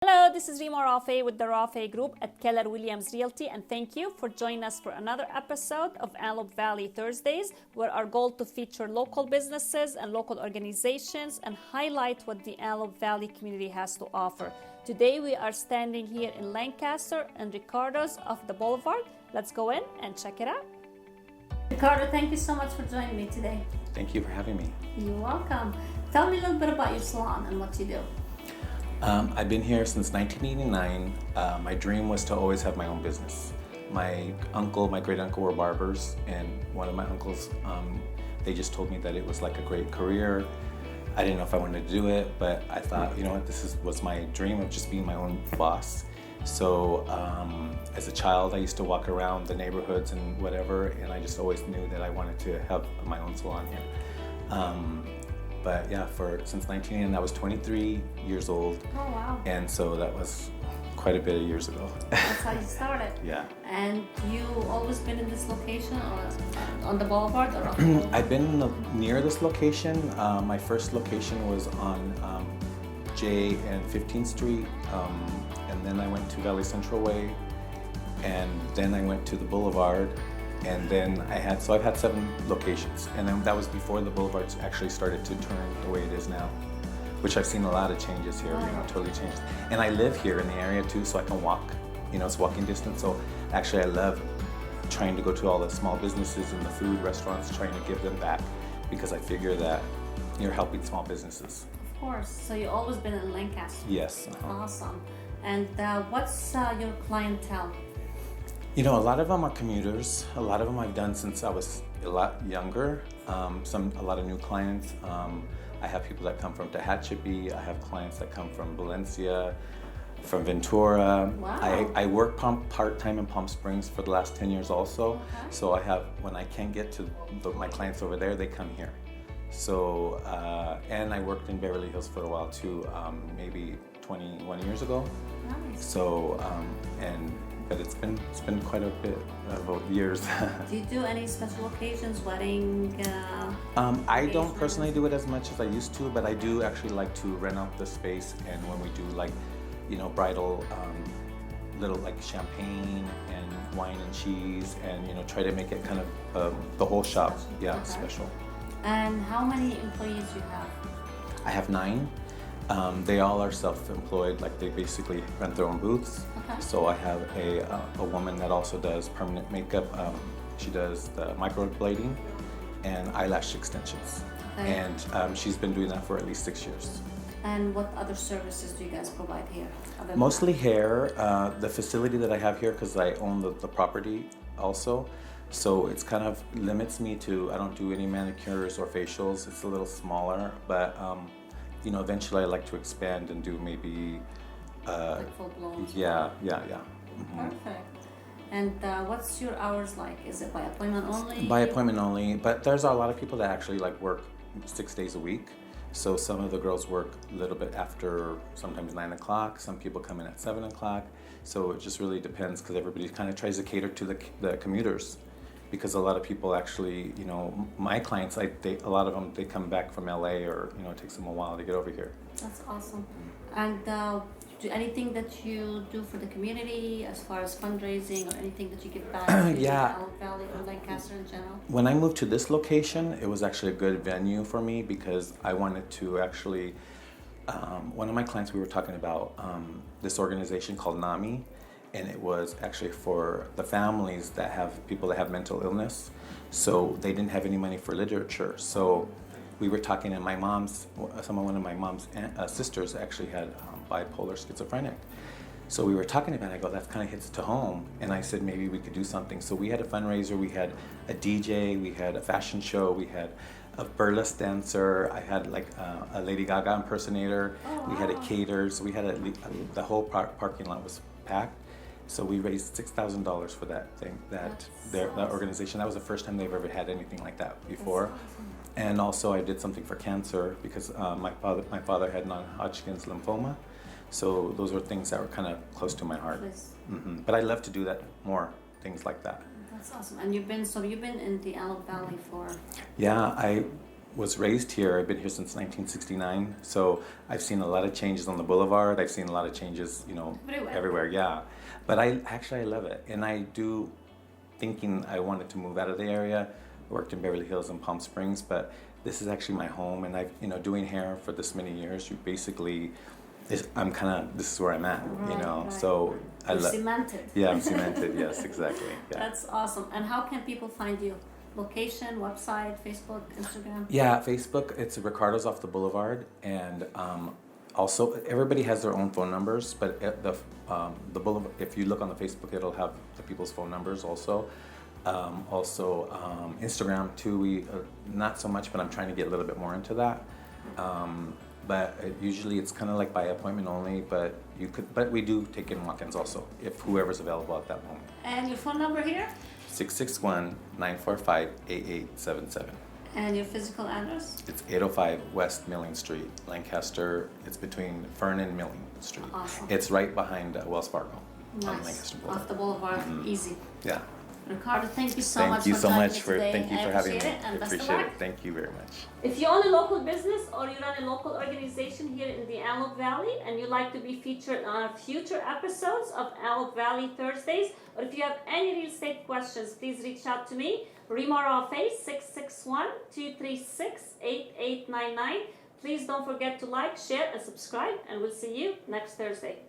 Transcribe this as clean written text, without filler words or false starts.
Hello, this is Rima Rafeh with the Rafeh Group at Keller Williams Realty, and thank you for joining us for another episode of Antelope Valley Thursdays, where our goal to feature local businesses and local organizations and highlight what the Antelope Valley community has to offer. Today we are standing here in Lancaster and Ricardo's off the boulevard. Let's go in and check it out. Ricardo, thank you so much for joining me today. Thank you for having me. You're welcome. Tell me a little bit about your salon and what you do. I've been here since 1989. My dream was to always have my own business. My great uncle were barbers, and one of my uncles, they just told me that it was like a great career. I didn't know if I wanted to do it, but I thought, you know what, was my dream of just being my own boss. So as a child, I used to walk around the neighborhoods and whatever, and I just always knew that I wanted to have my own salon here. But yeah, since 1980, I was 23 years old. Oh, wow. And so that was quite a bit of years ago. That's how you started. Yeah. And you always been in this location or on the boulevard or off the boulevard? I've been near this location. My first location was on J and 15th Street. And then I went to Valley Central Way. And then I went to the Boulevard. And then I've had 7 locations, and then that was before the boulevards actually started to turn the way it is now, which I've seen a lot of changes here, totally changed. And I live here in the area too, so I can walk, it's walking distance. So actually I love trying to go to all the small businesses and the food restaurants, trying to give them back, because I figure that you're helping small businesses. Of course, so you've always been in Lancaster? Yes. Awesome. And what's your clientele? A lot of them are commuters. A lot of them I've done since I was a lot younger. A lot of new clients. I have people that come from Tehachapi. I have clients that come from Valencia, from Ventura. Wow. I work part-time in Palm Springs for the last 10 years also. Okay. So when I can't get to my clients over there, they come here. So, and I worked in Beverly Hills for a while too, maybe 21 years ago. Nice. So, but it's been quite a bit of years. Do you do any special occasions, wedding? I don't personally do it as much as I used to, but I do actually like to rent out the space, and when we do bridal, little like champagne and wine and cheese, and try to make it kind of the whole shop, special. And how many employees you have? I have 9. They all are self-employed, like they basically rent their own booths. Okay. So I have a woman that also does permanent makeup. She does the microblading and eyelash extensions. Okay. And she's been doing that for at least 6 years. And what other services do you guys provide here? Mostly hair. The facility that I have here, because I own the property also, so it's kind of limits me to, I don't do any manicures or facials. It's a little smaller, but eventually I like to expand and do maybe like full blown? Yeah. Mm-hmm. Perfect. And what's your hours like? Is it by appointment only? By appointment only, but there's a lot of people that actually work 6 days a week. So some of the girls work a little bit after, sometimes 9 o'clock. Some people come in at 7 o'clock. So it just really depends, because everybody kind of tries to cater to the commuters. Because a lot of people actually, my clients, a lot of them, they come back from LA, or it takes them a while to get over here. That's awesome. And anything that you do for the community as far as fundraising, or anything that you give back to Antelope Valley or Lancaster in general? When I moved to this location, it was actually a good venue for me, because I wanted to actually, one of my clients, we were talking about this organization called NAMI. And it was actually for the families that have people that have mental illness. So they didn't have any money for literature. So we were talking, and one of my mom's sisters actually had bipolar schizophrenic. So we were talking about it. I go, that kind of hits to home. And I said, maybe we could do something. So we had a fundraiser. We had a DJ. We had a fashion show. We had a burlesque dancer. I had a Lady Gaga impersonator. Oh, wow. We had a caterer. So we had the whole parking lot was packed. So we raised $6,000 for that thing, that organization. That was the first time they've ever had anything like that before. Awesome. And also I did something for cancer, because my father had non-Hodgkin's lymphoma. So those were things that were kind of close to my heart. Mm-hmm. But I love to do that more, things like that. That's awesome. And you've been in the Antelope Valley for? Yeah, was raised here. I've been here since 1969, so I've seen a lot of changes on the boulevard. I've seen a lot of changes, everywhere. Yeah, but I love it, and I do thinking I wanted to move out of the area. I worked in Beverly Hills and Palm Springs, but this is actually my home, and I've doing hair for this many years. You basically, I'm kind of this is where I'm at, Right. So I love. Cemented. Yeah, I'm cemented. Yes, exactly. Yeah. That's awesome. And how can people find you? Location, website, Facebook, Instagram? Yeah, Facebook. It's Ricardo's off the Boulevard, and also everybody has their own phone numbers. But at the Boulevard, if you look on the Facebook, it'll have the people's phone numbers also. Instagram too. We not so much, but I'm trying to get a little bit more into that. But usually it's kind of like by appointment only. But we do take in walk-ins also if whoever's available at that moment. And your phone number here? 661-945-8877. And your physical address? It's 805 West Milling Street, Lancaster. It's between Fern and Milling Street. Awesome. It's right behind Wells Fargo on Nice. Lancaster Boulevard. Off the boulevard, easy. Yeah. Ricardo, thank you so Thank much you for so joining much me for today. thank you for having me. It, and I best of appreciate luck. it. Thank you very much. If you own a local business or you run a local organization here in the Antelope Valley and you'd like to be featured on our future episodes of Antelope Valley Thursdays, or if you have any real estate questions, please reach out to me, Rima Rafeh, 661-236-8899. Please don't forget to like, share, and subscribe, and we'll see you next Thursday.